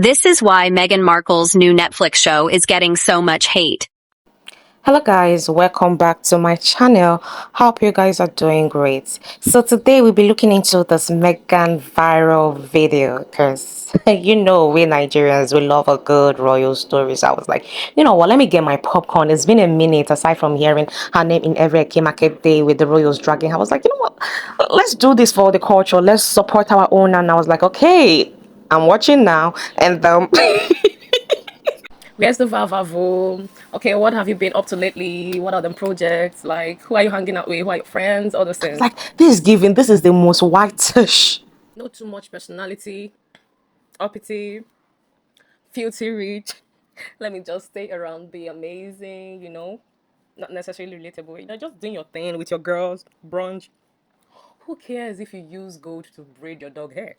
This is why Meghan Markle's new Netflix show is getting so much hate. Hello guys, welcome back to my channel. Hope you guys are doing great. So today we'll be looking into this Meghan viral video because you know we Nigerians, we love a good royal stories. I was like, you know what, let me get my popcorn. It's been a minute aside from hearing her name in every Eke market day with the royals dragging. I was like, you know what, let's do this for the culture. Let's support our own. And I was like, okay, I'm watching now. And Where's the Vavavo? Okay, what have you been up to lately? What are the projects? Like, who are you hanging out with? Who are your friends? All those things. like, this is the most whitish. Not too much personality, uppity, filthy rich. Let me just stay around, be amazing, not necessarily relatable. Just doing your thing with your girls, brunch. Who cares if you use gold to braid your dog hair?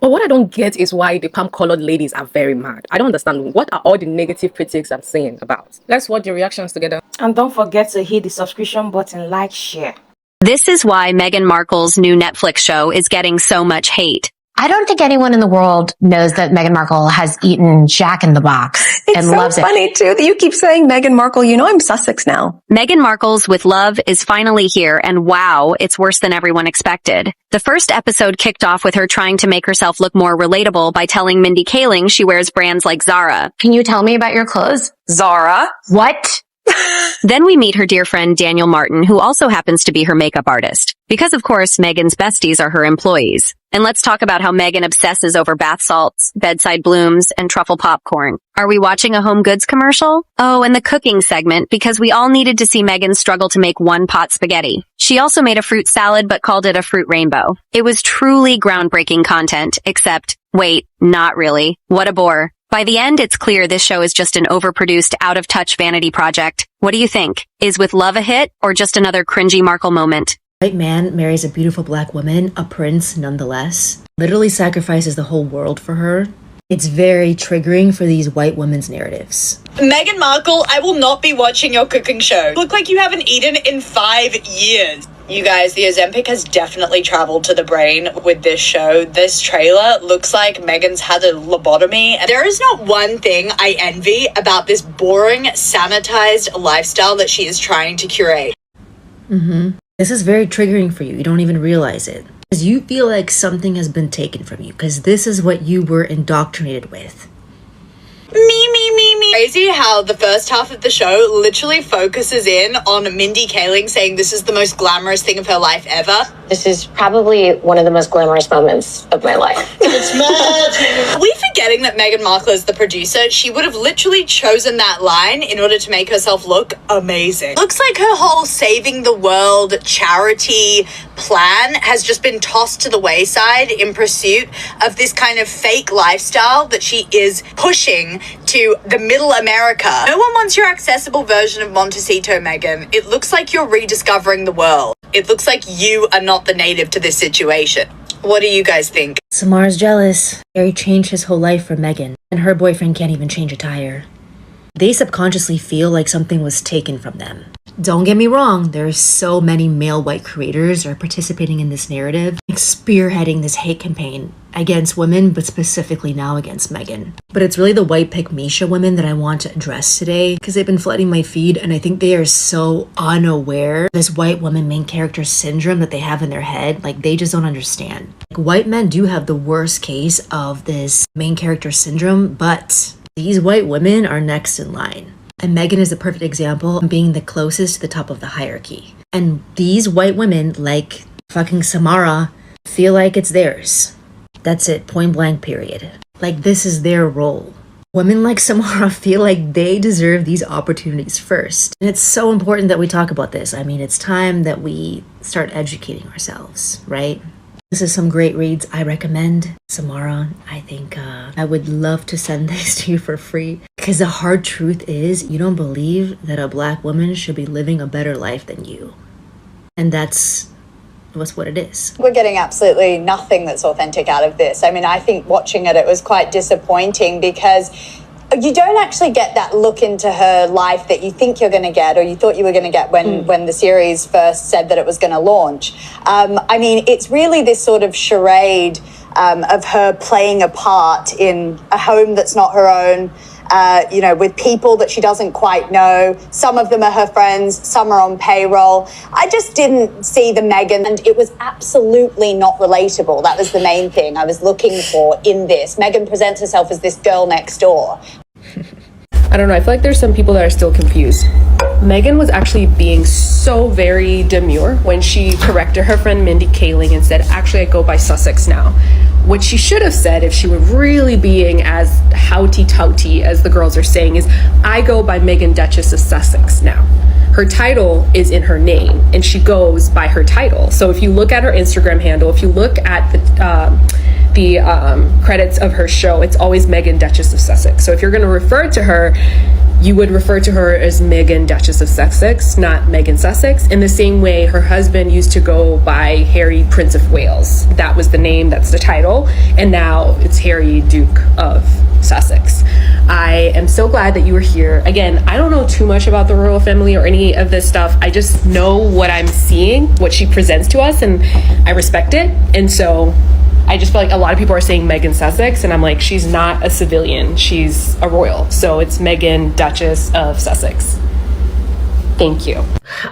But what I don't get is why the palm-colored ladies are very mad. I don't understand. What are all the negative critics I'm saying about? Let's watch the reactions together. And don't forget to hit the subscription button, like, share. This is why Meghan Markle's new Netflix show is getting so much hate. I don't think anyone in the world knows that Meghan Markle has eaten Jack in the Box and loves it. It's so funny too that you keep saying Meghan Markle. You know I'm Sussex now. Meghan Markle's With Love is finally here, and wow, it's worse than everyone expected. The first episode kicked off with her trying to make herself look more relatable by telling Mindy Kaling she wears brands like Zara. Can you tell me about your clothes? Zara. What? Then we meet her dear friend Daniel Martin, who also happens to be her makeup artist. Because of course, Meghan's besties are her employees. And let's talk about how Meghan obsesses over bath salts, bedside blooms, and truffle popcorn. Are we watching a home goods commercial? Oh, and the cooking segment, because we all needed to see Meghan struggle to make one pot spaghetti. She also made a fruit salad, but called it a fruit rainbow. It was truly groundbreaking content, except, wait, not really. What a bore. By the end, it's clear this show is just an overproduced, out-of-touch vanity project. What do you think? Is With Love a hit, or just another cringy Markle moment? White man marries a beautiful black woman, a prince nonetheless, literally sacrifices the whole world for her. It's very triggering for these white women's narratives. Meghan Markle, I will not be watching your cooking show. Look like you haven't eaten in 5 years. You guys, the Ozempic has definitely traveled to the brain with this show. This trailer looks like Meghan's had a lobotomy. There is not one thing I envy about this boring, sanitized lifestyle that she is trying to curate. This is very triggering for you. You don't even realize it. Because you feel like something has been taken from you. Because this is what you were indoctrinated with. Me. Crazy how the first half of the show literally focuses in on Mindy Kaling saying this is the most glamorous thing of her life ever. This is probably one of the most glamorous moments of my life. It's magic. We forgetting that Meghan Markle is the producer. She would have literally chosen that line in order to make herself look amazing. Looks like her whole saving the world charity plan has just been tossed to the wayside in pursuit of this kind of fake lifestyle that she is pushing to the middle America. No one wants your accessible version of Montecito, Meghan. It looks like you're rediscovering the world. It looks like you are not the native to this situation. What do you guys think? Samar's jealous. Harry changed his whole life for Meghan, and her boyfriend can't even change a tire. They subconsciously feel like something was taken from them. Don't get me wrong, there are so many male white creators are participating in this narrative, like spearheading this hate campaign against women, but specifically now against Meghan. But it's really the white pick Misha women that I want to address today because they've been flooding my feed and I think they are so unaware of this white woman main character syndrome that they have in their head. Like they just don't understand. Like, white men do have the worst case of this main character syndrome, but these white women are next in line. And Meghan is a perfect example of being the closest to the top of the hierarchy. And these white women, like fucking Samara, feel like it's theirs. That's it, point blank, period. Like this is their role. Women like Samara feel like they deserve these opportunities first. And it's so important that we talk about this. I mean, it's time that we start educating ourselves, right? This is some great reads I recommend. Samara, I think I would love to send these to you for free. Because the hard truth is, you don't believe that a black woman should be living a better life than you. And that's what it is. We're getting absolutely nothing that's authentic out of this. I mean, I think watching it was quite disappointing because you don't actually get that look into her life that you think you're going to get or you thought you were going to get when the series first said that it was going to launch. I mean, it's really this sort of charade of her playing a part in a home that's not her own, with people that she doesn't quite know. Some of them are her friends, some are on payroll. I just didn't see the Meghan, and it was absolutely not relatable. That was the main thing I was looking for in this. Meghan presents herself as this girl next door. I don't know, I feel like there's some people that are still confused. Meghan was actually being so very demure when she corrected her friend Mindy Kaling and said, actually, I go by Sussex now. What she should have said, if she were really being as houty-touty as the girls are saying, is, I go by Meghan Duchess of Sussex now. Her title is in her name, and she goes by her title. So if you look at her Instagram handle, if you look at the credits of her show, it's always Meghan Duchess of Sussex. So if you're going to refer to her, you would refer to her as Meghan Duchess of Sussex, not Meghan Sussex. In the same way, her husband used to go by Harry Prince of Wales. That was the name, that's the title, and now it's Harry Duke of Sussex. I am so glad that you were here. Again, I don't know too much about the royal family or any of this stuff. I just know what I'm seeing, what she presents to us, and I respect it. And so I just feel like a lot of people are saying Meghan Sussex, and I'm like, she's not a civilian, she's a royal. So it's Meghan Duchess of Sussex. Thank you.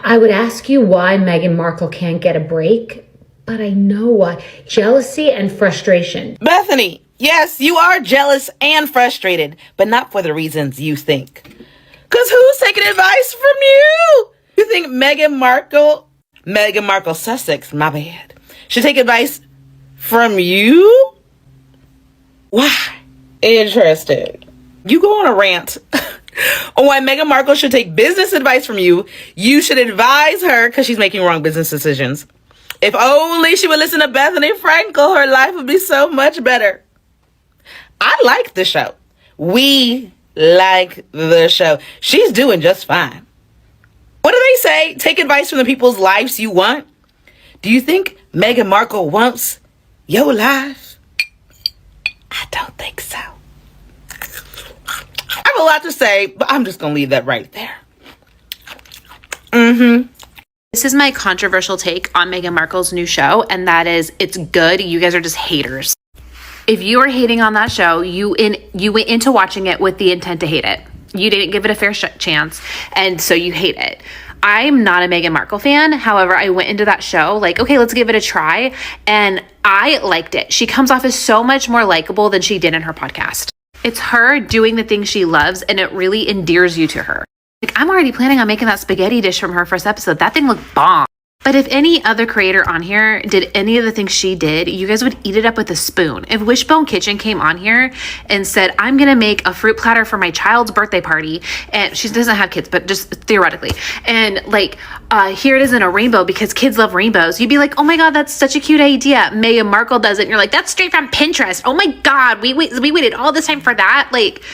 I would ask you why Meghan Markle can't get a break, but I know why. Jealousy and frustration. Bethany, yes, you are jealous and frustrated, but not for the reasons you think. Because who's taking advice from you? You think Meghan Markle Sussex, my bad, should take advice from you? Why? Interesting. You go on a rant on why Meghan Markle should take business advice from you. You should advise her because she's making wrong business decisions. If only she would listen to Bethany Frankel, her life would be so much better. I like the show. We like the show. She's doing just fine. What do they say? Take advice from the people's lives you want. Do you think Meghan Markle wants your life? I don't think so. I have a lot to say, but I'm just going to leave that right there. This is my controversial take on Meghan Markle's new show, and that is, it's good. You guys are just haters. If you are hating on that show, you went into watching it with the intent to hate it. You didn't give it a fair chance, and so you hate it. I'm not a Meghan Markle fan. However, I went into that show like, okay, let's give it a try. And I liked it. She comes off as so much more likable than she did in her podcast. It's her doing the things she loves, and it really endears you to her. Like, I'm already planning on making that spaghetti dish from her first episode. That thing looked bomb. But if any other creator on here did any of the things she did, you guys would eat it up with a spoon. If Wishbone Kitchen came on here and said, I'm going to make a fruit platter for my child's birthday party, and she doesn't have kids, but just theoretically, and like, here it is in a rainbow because kids love rainbows, you'd be like, oh my God, that's such a cute idea. Meghan Markle does it, and you're like, that's straight from Pinterest. Oh my God, we waited all this time for that. Like,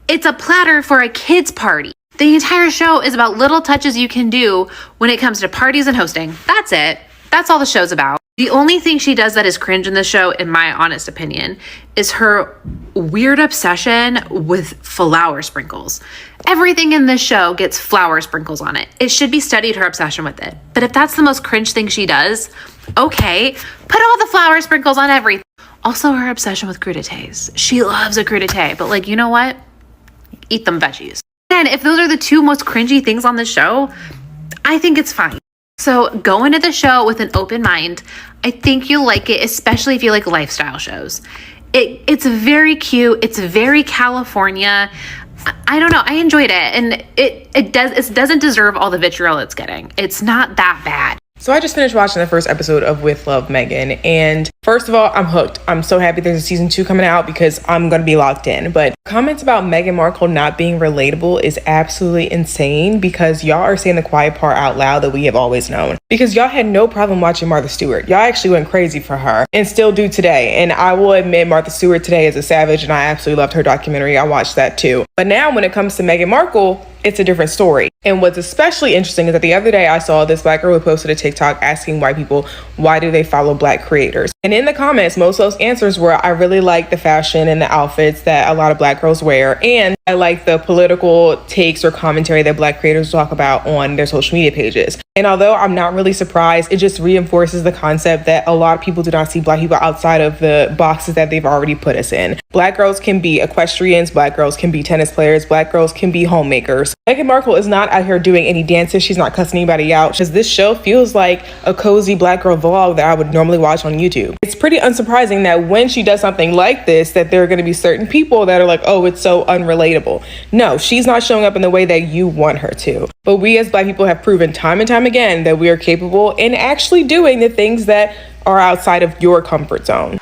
it's a platter for a kid's party. The entire show is about little touches you can do when it comes to parties and hosting. That's it. That's all the show's about. The only thing she does that is cringe in the show, in my honest opinion, is her weird obsession with flour sprinkles. Everything in this show gets flour sprinkles on it. It should be studied, her obsession with it. But if that's the most cringe thing she does, okay, put all the flour sprinkles on everything. Also, her obsession with crudités. She loves a crudité, but like, you know what? Eat them veggies. And if those are the two most cringy things on the show, I think it's fine. So go into the show with an open mind. I think you'll like it, especially if you like lifestyle shows. It's very cute. It's very California. I don't know. I enjoyed it. And it doesn't deserve all the vitriol it's getting. It's not that bad. So I just finished watching the first episode of With Love, Meghan, and first of all, I'm hooked. I'm so happy there's a season 2 coming out because I'm going to be locked in. But comments about Meghan Markle not being relatable is absolutely insane because y'all are saying the quiet part out loud that we have always known. Because y'all had no problem watching Martha Stewart. Y'all actually went crazy for her and still do today. And I will admit Martha Stewart today is a savage and I absolutely loved her documentary. I watched that too. But now when it comes to Meghan Markle, it's a different story. And what's especially interesting is that the other day I saw this Black girl who posted a TikTok asking white people, why do they follow Black creators? And in the comments, most of those answers were, I really like the fashion and the outfits that a lot of Black girls wear. And I like the political takes or commentary that Black creators talk about on their social media pages. And although I'm not really surprised, it just reinforces the concept that a lot of people do not see Black people outside of the boxes that they've already put us in. Black girls can be equestrians, Black girls can be tennis players, Black girls can be homemakers. Meghan Markle is not out here doing any dances. She's not cussing anybody out, because this show feels like a cozy Black girl vlog that I would normally watch on YouTube. It's pretty unsurprising that when she does something like this, that there are going to be certain people that are like, oh, it's so unrelatable. No, she's not showing up in the way that you want her to. But we as Black people have proven time and time again that we are capable in actually doing the things that are outside of your comfort zone.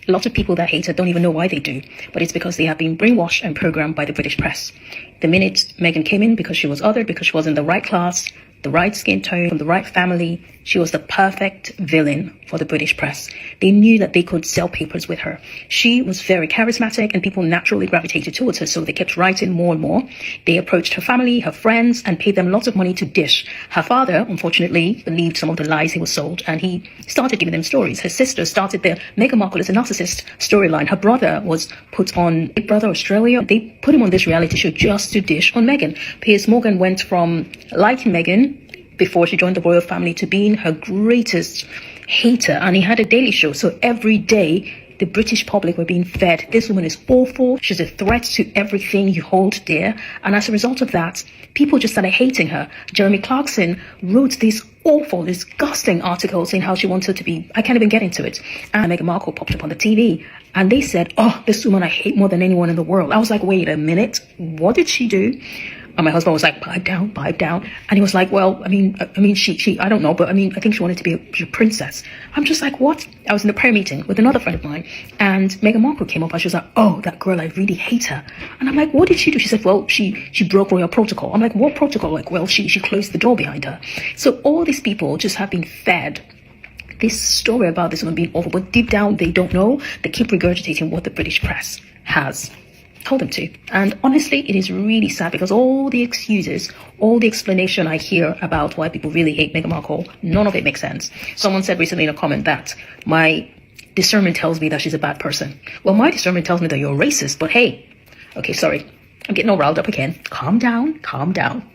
Lots of people that hate her don't even know why they do, but it's because they have been brainwashed and programmed by the British press. The minute Meghan came in, because she was othered, because she was in the right class, the right skin tone, from the right family, she was the perfect villain for the British press. They knew that they could sell papers with her. She was very charismatic and people naturally gravitated towards her, so they kept writing more and more. They approached her family, her friends, and paid them lots of money to dish. Her father, unfortunately, believed some of the lies he was sold, and he started giving them stories. Her sister started the Meghan Markle is a narcissist storyline. Her brother was put on Big Brother Australia. They put him on this reality show just to dish on Meghan. Piers Morgan went from liking Meghan before she joined the royal family to being her greatest hater, and he had a daily show. So every day the British public were being fed, this woman is awful, she's a threat to everything you hold dear. And as a result of that, people just started hating her. Jeremy Clarkson wrote these awful, disgusting articles saying how she wanted to be, I can't even get into it. And Meghan Markle popped up on the TV and they said, oh, this woman I hate more than anyone in the world. I was like, wait a minute, what did she do? And my husband was like, pipe down, pipe down. And he was like, well, I mean, she, I don't know, but I mean, I think she wanted to be a princess. I'm just like, what? I was in a prayer meeting with another friend of mine, and Meghan Markle came up and she was like, oh, that girl, I really hate her. And I'm like, what did she do? She said, well, she broke royal protocol. I'm like, what protocol? Like, well, she closed the door behind her. So all these people just have been fed this story about this woman being awful, but deep down, they don't know. They keep regurgitating what the British press has told them to. And honestly, it is really sad, because all the excuses, all the explanation I hear about why people really hate Meghan Markle, none of it makes sense. Someone said recently in a comment that my discernment tells me that she's a bad person. Well, my discernment tells me that you're racist, but hey, okay, sorry, I'm getting all riled up again. Calm down, calm down.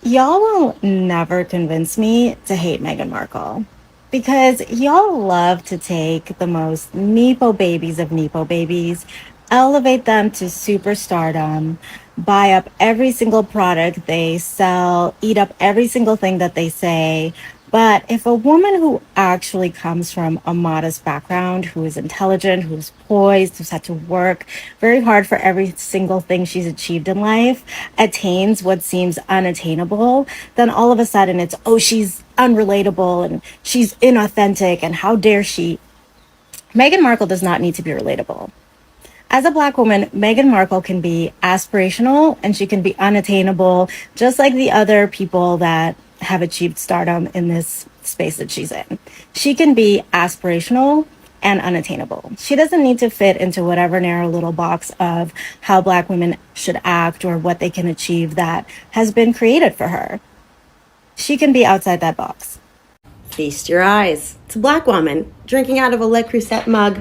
Y'all will never convince me to hate Meghan Markle, because y'all love to take the most Nepo babies of Nepo babies, elevate them to superstardom, buy up every single product they sell, eat up every single thing that they say. But if a woman who actually comes from a modest background, who is intelligent, who's poised, who's had to work very hard for every single thing she's achieved in life, attains what seems unattainable, then all of a sudden it's, oh, she's unrelatable and she's inauthentic and how dare she. Meghan Markle does not need to be relatable. As a Black woman, Meghan Markle can be aspirational and she can be unattainable, just like the other people that have achieved stardom in this space that she's in. She can be aspirational and unattainable. She doesn't need to fit into whatever narrow little box of how Black women should act or what they can achieve that has been created for her. She can be outside that box. Feast your eyes. It's a Black woman drinking out of a Le Creuset mug.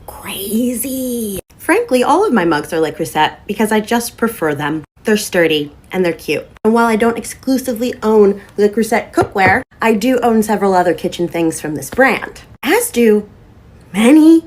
Crazy. Frankly, all of my mugs are Le Creuset because I just prefer them. They're sturdy and they're cute. And while I don't exclusively own Le Creuset cookware, I do own several other kitchen things from this brand, as do many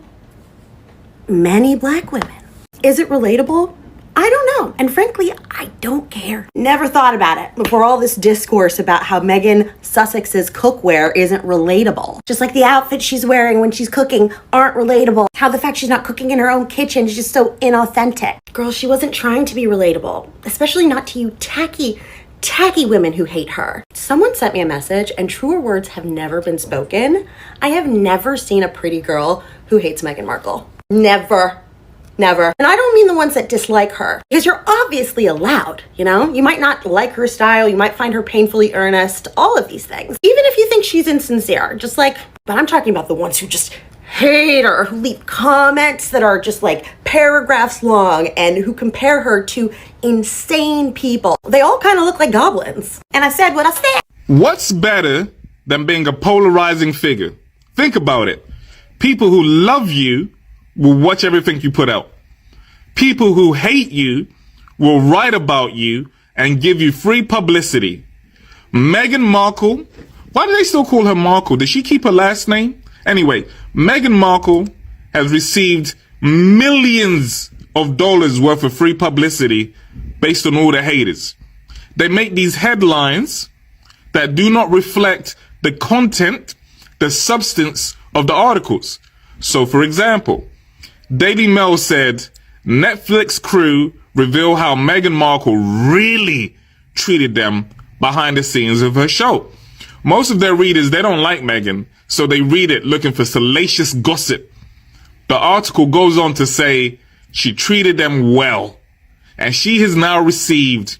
Black women. Is it relatable? I don't know. And frankly, I don't care. Never thought about it before all this discourse about how Meghan Sussex's cookware isn't relatable. Just like the outfits she's wearing when she's cooking aren't relatable. How the fact she's not cooking in her own kitchen is just so inauthentic. Girl, she wasn't trying to be relatable, especially not to you tacky women who hate her. Someone sent me a message, and truer words have never been spoken. I have never seen a pretty girl who hates Meghan Markle. Never. Never. And I don't mean the ones that dislike her, because you're obviously allowed, you know? You might not like her style, you might find her painfully earnest, all of these things. Even if you think she's insincere, just like, but I'm talking about the ones who just hate her, who leave comments that are just like paragraphs long and who compare her to insane people. They all kind of look like goblins. And I said what I said. What's better than being a polarizing figure? Think about it. People who love you will watch everything you put out. People who hate you will write about you and give you free publicity. Meghan Markle, why do they still call her Markle? Did she keep her last name? Anyway, Meghan Markle has received millions of dollars worth of free publicity based on all the haters. They make these headlines that do not reflect the content, the substance of the articles. So, for example, Daily Mail said, Netflix crew reveal how Meghan Markle really treated them behind the scenes of her show. Most of their readers, they don't like Meghan, so they read it looking for salacious gossip. The article goes on to say she treated them well, and she has now received,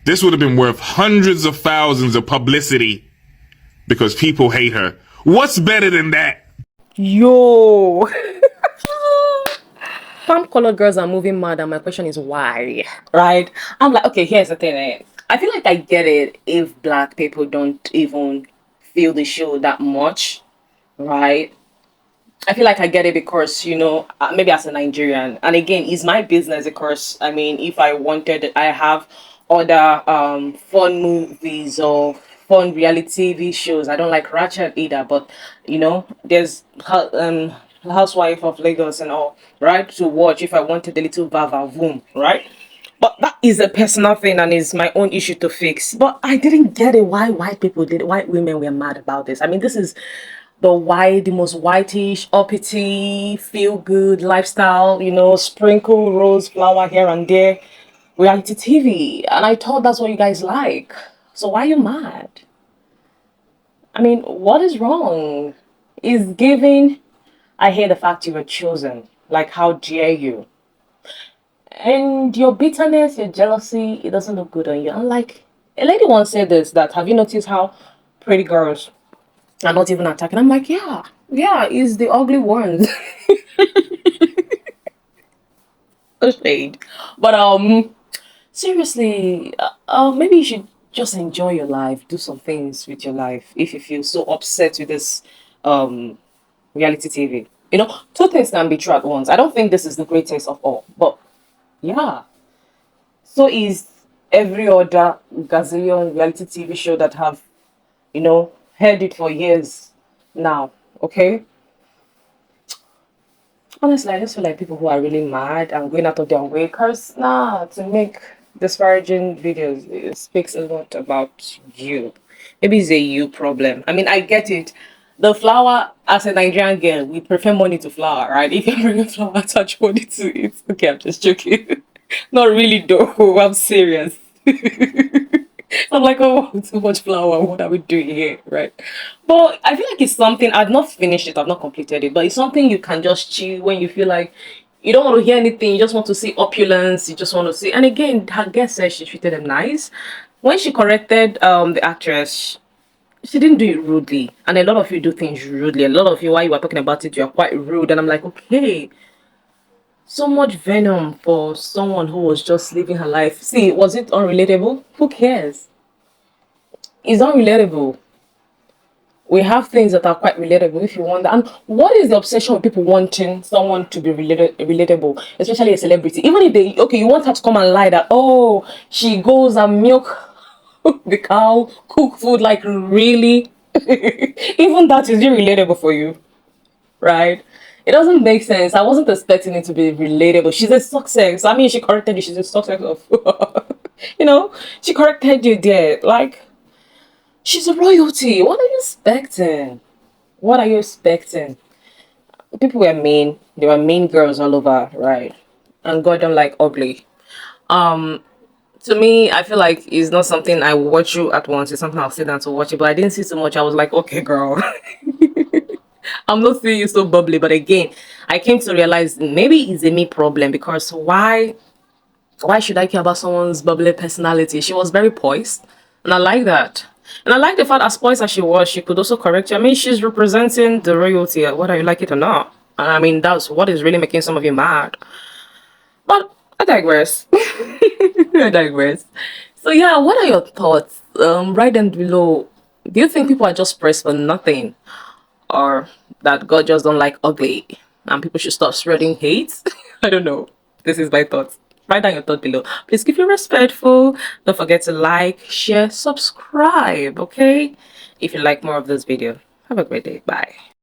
this would have been worth hundreds of thousands of publicity because people hate her. What's better than that? Yo. Palm-colored girls are moving mad, and my question is why, right? I'm like, okay, here's the thing. I feel like I get it if black people don't even feel the show that much, right? I feel like I get it because, you know, maybe as a Nigerian, and again, it's my business, of course. I mean, if I wanted, I have other fun movies or fun reality TV shows. I don't like Ratchet either, but, you know, there's Housewife of Lagos and all, right, to watch if I wanted a little vava voom, right? But that is a personal thing and is my own issue to fix. But I didn't get it why white women were mad about this. I mean, this is the most whitish, uppity, feel good lifestyle, you know, sprinkle rose flower here and there, reality TV. And I thought that's what you guys like. So why are you mad? I mean, what is wrong? Is giving, I hate the fact you were chosen. Like, how dare you? And your bitterness, your jealousy, it doesn't look good on you. And like, a lady once said this, that have you noticed how pretty girls are not even attacking? I'm like, yeah, it's the ugly ones. No shade. But seriously, maybe you should just enjoy your life, do some things with your life if you feel so upset with this reality TV. You know, two things can be true at once. I don't think this is the greatest of all, but yeah. So is every other gazillion reality TV show that have, you know, heard it for years now, okay? Honestly, I just feel like people who are really mad and going out of their way, cause to make disparaging videos, it speaks a lot about you. Maybe it's a you problem. I mean, I get it. The flour, as a Nigerian girl, we prefer money to flour, right? If you bring a flour, attach money to it. Okay, I'm just joking. Not really though, I'm serious. I'm like, oh, too much flour. What are we doing here, right? But I feel like it's something, I've not finished it, I've not completed it, but it's something you can just chill when you feel like you don't want to hear anything, you just want to see opulence, you just want to see. And again, her guest said she treated them nice. When she corrected the actress, she didn't do it rudely. And a lot of you do things rudely. A lot of you, while you were talking about it, you're quite rude. And I'm like, okay, so much venom for someone who was just living her life. See, was it unrelatable? Who cares? It's unrelatable. We have things that are quite relatable if you want that. And what is the obsession with people wanting someone to be relatable, especially a celebrity? Even if they, okay, you want her to come and lie that, oh, she goes and milk the cow, cook food, like really? Even that is relatable for you, right? It doesn't make sense. I wasn't expecting it to be relatable. She's a success. I mean, she corrected you. She's a success of, you know, she corrected you there. Like, she's a royalty. What are you expecting? What are you expecting? People were mean. There were mean girls all over, right? And God don't like ugly. To me, I feel like it's not something I watch you at once. It's something I'll sit down to watch it. But I didn't see so much. I was like, okay, girl. I'm not saying you're so bubbly, but again, I came to realize maybe it's a me problem, because why should I care about someone's bubbly personality? She was very poised, and I like that. And I like the fact, as poised as she was, she could also correct you. I mean, she's representing the royalty, whether you like it or not. And I mean, that's what is really making some of you mad. But I digress. I digress. So yeah, what are your thoughts? Write them below. Do you think people are just pressed for nothing, or that God just don't like ugly, and people should stop spreading hate? I don't know. This is my thoughts. Write down your thought below. Please keep it respectful. Don't forget to like, share, subscribe. Okay? If you like more of this video, have a great day. Bye.